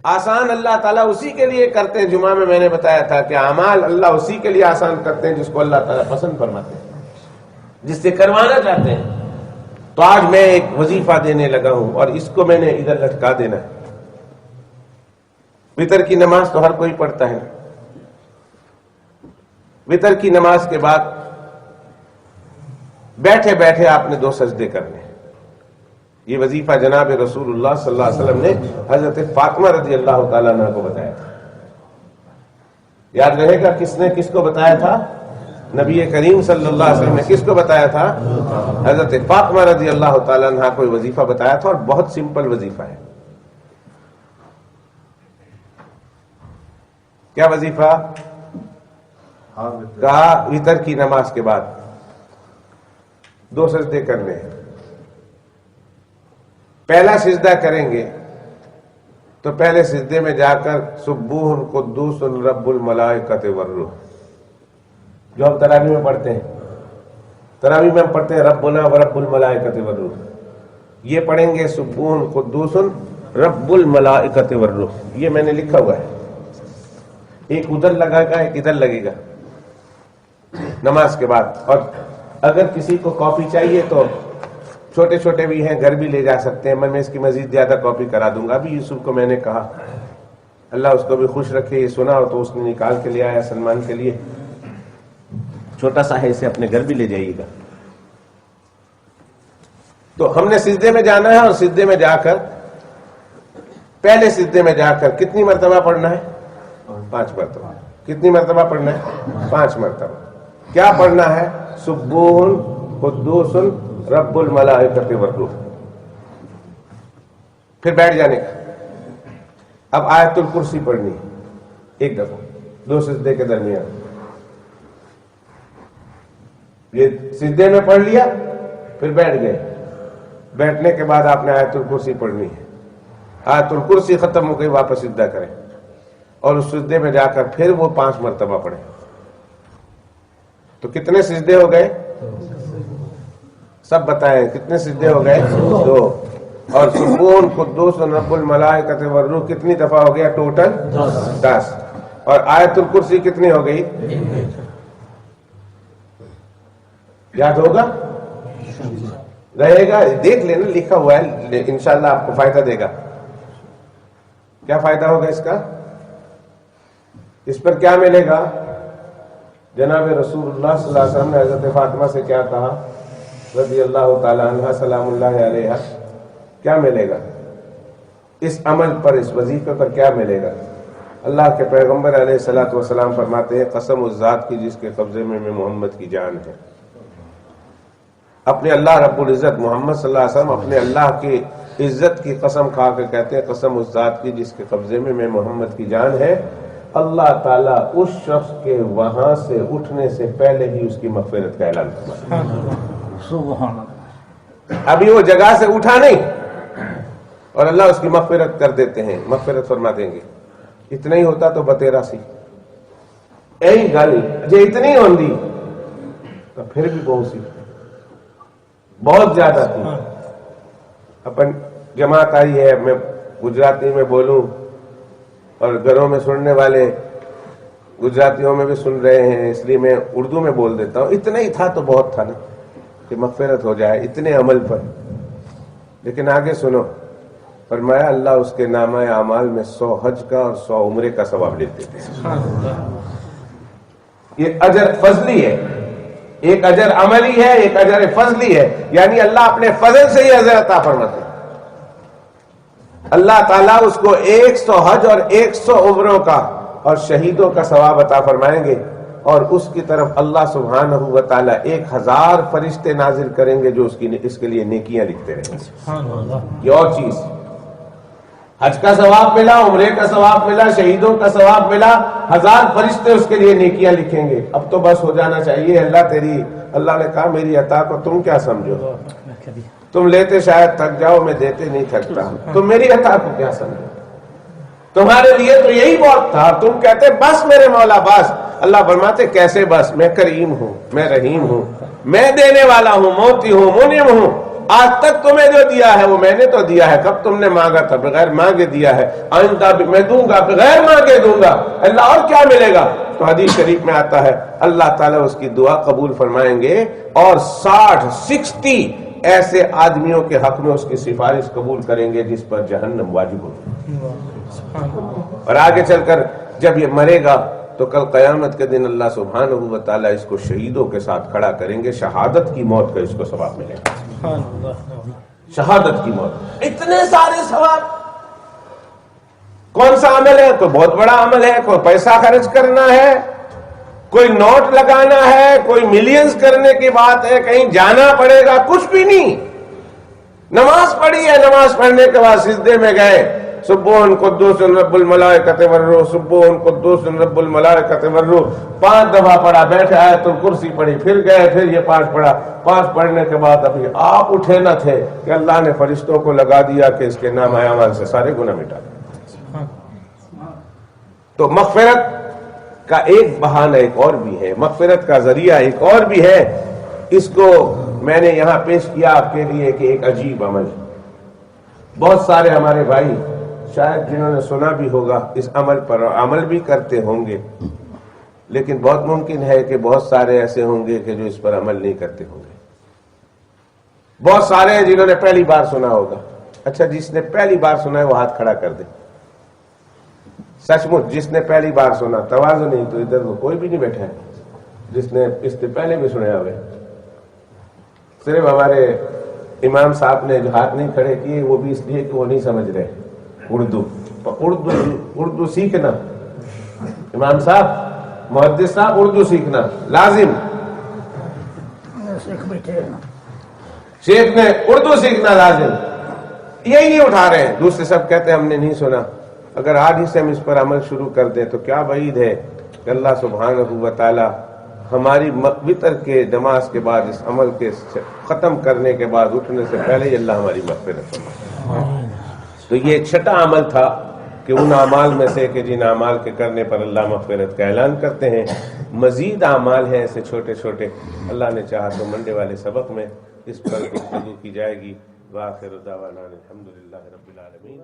آسان اللہ تعالیٰ اسی کے لیے کرتے ہیں. جمعہ میں نے بتایا تھا کہ اعمال اللہ اسی کے لیے آسان کرتے ہیں جس کو اللہ تعالیٰ پسند فرماتے ہیں, جس سے کروانا چاہتے ہیں. تو آج میں ایک وظیفہ دینے لگا ہوں اور اس کو میں نے ادھر لٹکا دینا ہے. وتر کی نماز تو ہر کوئی پڑھتا ہے. وتر کی نماز کے بعد بیٹھے بیٹھے آپ نے 2 سجدے کرنے. یہ وظیفہ جناب رسول اللہ صلی اللہ علیہ وسلم نے حضرت فاطمہ رضی اللہ تعالیٰ عنہ کو بتایا تھا. یاد رہے گا کس نے کس کو بتایا تھا؟ نبی کریم صلی اللہ علیہ وسلم نے کس کو بتایا تھا؟ حضرت فاطمہ رضی اللہ تعالیٰ عنہ کو وظیفہ بتایا تھا, اور بہت سمپل وظیفہ ہے. کیا وظیفہ کہا؟ وتر کی نماز کے بعد 2 سجدے کرنے ہیں. پہلا سجدہ کریں گے تو پہلے سجدے میں جا کر سبوح قدوس رب الملائکۃ والروح, جو ہم تراویح میں پڑھتے ہیں, تراویح میں ہم پڑھتے ہیں ربنا ورب الملائکۃ والروح, یہ پڑھیں گے سبوح قدوس رب الملائکۃ والروح. یہ میں نے لکھا ہوا ہے, ایک ادھر لگا گا ایک ادھر لگے گا نماز کے بعد. اور اگر کسی کو کاپی چاہیے تو چھوٹے چھوٹے بھی ہیں, گھر بھی لے جا سکتے ہیں. میں اس کی مزید زیادہ کاپی کرا دوں گا. ابھی یوسف کو میں نے کہا, اللہ اس کو بھی خوش رکھے, یہ سنا ہو تو اس نے نکال کے لے آیا سلمان کے لیے. چھوٹا سا ہے, اسے اپنے گھر بھی لے جائیے گا. تو ہم نے سجدے میں جانا ہے, اور سجدے میں جا کر پہلے سجدے میں جا کر کتنی مرتبہ پڑھنا ہے؟ 5 مرتبہ. کتنی مرتبہ پڑھنا ہے؟ 5 مرتبہ. کیا پڑھنا ہے؟ سبوح قدوس رب الملائکۃ والروح. پھر بیٹھ جانے کا. اب آیت الکرسی پڑھنی ایک دفعہ 2 سجدے کے درمیان. یہ سجدے میں پڑھ لیا, پھر بیٹھ گئے. بیٹھنے کے بعد آپ نے آیت الکرسی پڑھنی ہے. آیت الکرسی ختم ہو گئی, واپس سجدہ کریں, اور اس سجدے میں جا کر پھر وہ 5 مرتبہ پڑھیں. تو کتنے سجدے ہو گئے؟ سب بتائیں کتنے سجدے ہو گئے؟ 2. اور سبوح قدوس رب الملائکۃ والروح کتنی دفعہ ہو گیا ٹوٹل؟ 10. اور آیت الکرسی کتنی ہو گئی؟ یاد ہوگا؟ رہے گا؟ دیکھ لینا, لکھا ہوا ہے, انشاءاللہ آپ کو فائدہ دے گا. کیا فائدہ ہوگا اس کا؟ اس پر کیا ملے گا؟ جناب رسول اللہ صلی اللہ علیہ وسلم نے حضرت فاطمہ سے کیا کہا رضی اللہ تعالی عنہ سلام اللہ علیہ؟ کیا ملے گا اس عمل پر, اس وظیفے پر کیا ملے گا؟ اللہ کے پیغمبر علیہ الصلوۃ والسلام فرماتے ہیں قسم اس ذات کی جس کے قبضے میں محمد کی جان ہے. اپنے اللہ رب العزت محمد صلی اللہ علیہ وسلم اپنے اللہ کی عزت کی قسم کھا کے کہتے ہیں قسم اس ذات کی جس کے قبضے میں محمد کی جان ہے, اللہ تعالیٰ اس شخص کے وہاں سے اٹھنے سے پہلے ہی اس کی مغفرت کا اعلان فرماتا ہے. ابھی وہ جگہ سے اٹھا نہیں, اور اللہ اس کی مغفرت کر دیتے ہیں, مغفرت فرما دیں گے. اتنا ہی ہوتا تو بتیرا سی یہی گالی جو اتنی ہوندی تو پھر بھی بہت سی بہت زیادہ تھی. اپن جماعت آئی ہے, میں گجراتی میں بولوں اور گھروں میں سننے والے گجراتیوں میں بھی سن رہے ہیں, اس لیے میں اردو میں بول دیتا ہوں. اتنا ہی تھا تو بہت تھا نا کہ مغفرت ہو جائے اتنے عمل پر. لیکن آگے سنو, فرمایا اللہ اس کے نامہ اعمال میں 100 حج کا اور 100 عمرے کا ثواب لیتے تھے. یہ اجر فضلی ہے, ایک اجر عملی ہے, ایک اجر فضلی ہے. یعنی اللہ اپنے فضل سے ہی اجر عطا فرماتے ہیں. اللہ تعالیٰ اس کو 100 حج اور 100 عمروں کا اور شہیدوں کا ثواب عطا فرمائیں گے, اور اس کی طرف اللہ سبحانہ و تعالیٰ 1000 فرشتے نازل کریں گے جو اس کے لیے نیکیاں لکھتے رہیں گے. یہ اور چیز, حج کا ثواب ملا, عمرے کا ثواب ملا, شہیدوں کا ثواب ملا, 1000 فرشتے اس کے لیے نیکیاں لکھیں گے. اب تو بس ہو جانا چاہیے. اللہ نے کہا میری عطا کو تم کیا سمجھو, تم لیتے شاید تھک جاؤ, میں دیتے نہیں تھکتا. تم میری عطا کو کیا سمجھو, تمہارے لیے تو یہی بہت تھا. تم کہتے بس میرے مولا بس. اللہ فرماتے کیسے بس, میں کریم ہوں, میں رحیم ہوں, میں دینے والا ہوں, موتی ہوں, منعم ہوں. آج تک تمہیں جو دیا ہے وہ میں نے تو دیا ہے، کب تم نے مانگا تھا بغیر مانگے دیا ہے، آئندہ بھی میں دوں گا بغیر مانگے دوں گا، اللہ اور کیا ملے گا؟ تو حدیث شریف میں آتا ہے اللہ تعالیٰ اس کی دعا قبول فرمائیں گے اور 60 ایسے آدمیوں کے حق میں اس کی سفارش قبول کریں گے جس پر جہنم واجب ہوگی۔ اور آگے چل کر جب یہ مرے گا تو کل قیامت کے دن اللہ سبحانہ و تعالیٰ اس کو شہیدوں کے ساتھ کھڑا کریں گے، شہادت کی موت کا اس کو ثواب ملے گا، شہادت کی موت، اتنے سارے ثواب۔ کون سا عمل ہے؟ کوئی بہت بڑا عمل ہے، کوئی پیسہ خرچ کرنا ہے، کوئی نوٹ لگانا ہے، کوئی ملینز کرنے کی بات ہے، کہیں جانا پڑے گا، کچھ بھی نہیں۔ نماز پڑھی ہے، نماز پڑھنے کے بعد سجدے میں گئے، سبحان قدوس رب الملائکۃ والروح، سبحان قدوس رب الملائکۃ والروح 5 دفعہ پڑھا، بیٹھے آئے تو کرسی پڑھی، پھر گئے، پھر یہ 5 پڑھا، 5 پڑھنے کے بعد ابھی آپ اٹھے نہ تھے کہ اللہ نے فرشتوں کو لگا دیا کہ اس کے نام اعمال سے سارے گناہ مٹا دیں۔ تو مغفرت کا ایک بہانہ ایک اور بھی ہے، مغفرت کا ذریعہ ایک اور بھی ہے، اس کو میں نے یہاں پیش کیا آپ کے لیے کہ ایک عجیب عمل۔ بہت سارے ہمارے بھائی شاید جنہوں نے سنا بھی ہوگا اس عمل پر عمل بھی کرتے ہوں گے، لیکن بہت ممکن ہے کہ بہت سارے ایسے ہوں گے کہ جو اس پر عمل نہیں کرتے ہوں گے۔ بہت سارے ہیں جنہوں نے پہلی بار سنا ہوگا۔ اچھا، جس نے پہلی بار سنا ہے وہ ہاتھ کھڑا کر دے۔ سچ مچ جس نے پہلی بار سنا، تواضع نہیں تو ادھر کوئی بھی نہیں بیٹھا ہے جس نے اس سے پہلے بھی سنے ہوئے۔ صرف ہمارے امام صاحب نے جو ہاتھ نہیں کھڑے کیے وہ بھی اس لیے کہ وہ نہیں سمجھ رہے اردو سیکھنا۔ امام صاحب، محدث صاحب، اردو سیکھنا لازم، شیخ نے اردو سیکھنا لازم، یہی نہیں اٹھا رہے ہیں۔ دوسرے سب کہتے ہیں ہم نے نہیں سنا۔ اگر آج ہی سے ہم اس پر عمل شروع کر دیں تو کیا بعید ہے کہ اللہ سبحانہ و تعالی ہماری وتر کے نماز کے بعد اس عمل کے ختم کرنے کے بعد اٹھنے سے پہلے ہی اللہ ہماری مغفرت فرمائے۔ تو یہ ایک چھٹا عمل تھا کہ ان اعمال میں سے کہ جن اعمال کے کرنے پر اللہ مغفرت کا اعلان کرتے ہیں۔ مزید اعمال ہیں ایسے چھوٹے چھوٹے، اللہ نے چاہا تو منڈے والے سبق میں اس پر گفتگو کی جائے گی۔ وآخر دعوانا الحمدللہ رب العالمین۔